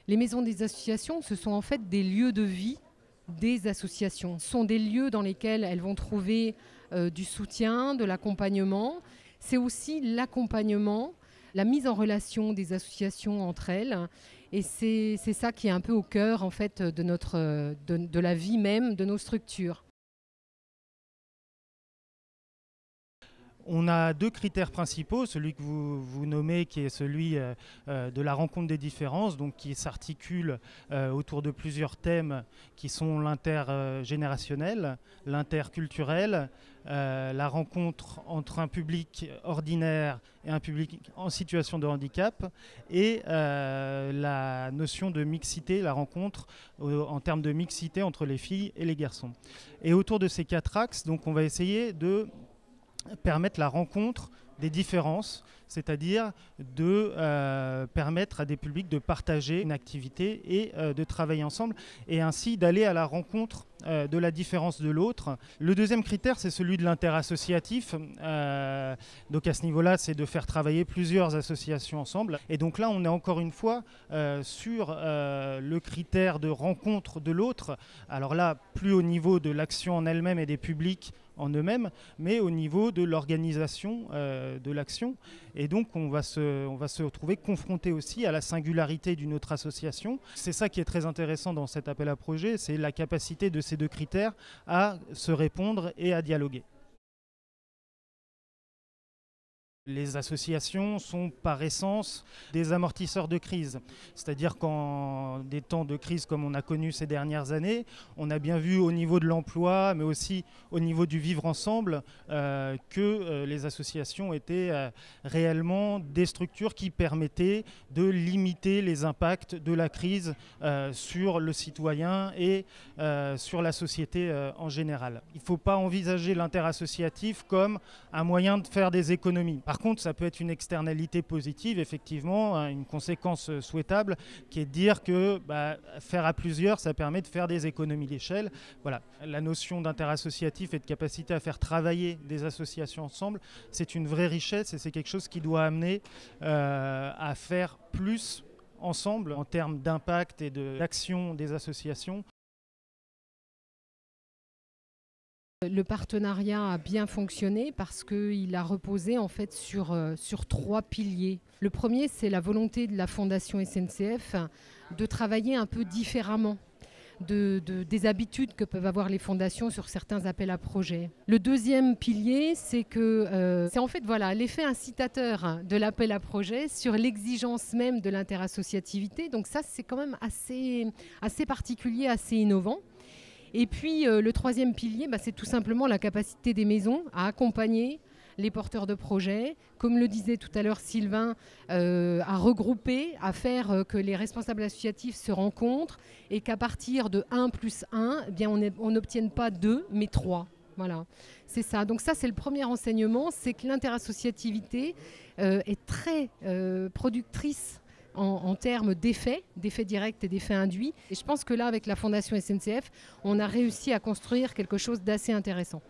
Les maisons des associations, ce sont en fait des lieux de vie des associations. Ce sont des lieux dans lesquels elles vont trouver du soutien, de l'accompagnement. C'est aussi l'accompagnement, la mise en relation des associations entre elles. Et c'est ça qui est un peu au cœur en fait, de la vie même de nos structures. On a deux critères principaux, celui que vous nommez qui est celui de la rencontre des différences, donc qui s'articule autour de plusieurs thèmes qui sont l'intergénérationnel, l'interculturel, la rencontre entre un public ordinaire et un public en situation de handicap et la notion de mixité, la rencontre en termes de mixité entre les filles et les garçons. Et autour de ces quatre axes, donc on va essayer de permettre la rencontre des différences, c'est-à-dire de permettre à des publics de partager une activité et de travailler ensemble et ainsi d'aller à la rencontre de la différence de l'autre. Le deuxième critère, c'est celui de l'interassociatif. Donc à ce niveau-là, c'est de faire travailler plusieurs associations ensemble. Et donc là, on est encore une fois sur le critère de rencontre de l'autre. Alors là, plus au niveau de l'action en elle-même et des publics en eux-mêmes, mais au niveau de l'organisation de l'action. Et donc on va se retrouver confronté aussi à la singularité d'une autre association. C'est ça qui est très intéressant dans cet appel à projet, c'est la capacité de ces deux critères à se répondre et à dialoguer. Les associations sont par essence des amortisseurs de crise. C'est-à-dire qu'en des temps de crise comme on a connu ces dernières années, on a bien vu au niveau de l'emploi, mais aussi au niveau du vivre ensemble, que les associations étaient réellement des structures qui permettaient de limiter les impacts de la crise sur le citoyen et sur la société en général. Il ne faut pas envisager l'interassociatif comme un moyen de faire des économies. Par contre, ça peut être une externalité positive, effectivement, une conséquence souhaitable, qui est de dire que faire à plusieurs, ça permet de faire des économies d'échelle. Voilà. La notion d'interassociatif et de capacité à faire travailler des associations ensemble, c'est une vraie richesse et c'est quelque chose qui doit amener à faire plus ensemble en termes d'impact et d'action des associations. Le partenariat a bien fonctionné parce qu'il a reposé en fait sur 3 piliers. Le premier, c'est la volonté de la Fondation SNCF de travailler un peu différemment des habitudes que peuvent avoir les fondations sur certains appels à projets. Le deuxième pilier, c'est en fait l'effet incitateur de l'appel à projet sur l'exigence même de l'interassociativité. Donc ça, c'est quand même assez particulier, assez innovant. Et puis le troisième pilier, c'est tout simplement la capacité des maisons à accompagner les porteurs de projets, comme le disait tout à l'heure Sylvain, à regrouper, à faire que les responsables associatifs se rencontrent et qu'à partir de 1 + 1, on n'obtienne pas 2, mais 3. Voilà, c'est ça. Donc ça, c'est le premier enseignement, c'est que l'interassociativité est très productrice en termes d'effets directs et d'effets induits. Et je pense que là, avec la Fondation SNCF, on a réussi à construire quelque chose d'assez intéressant.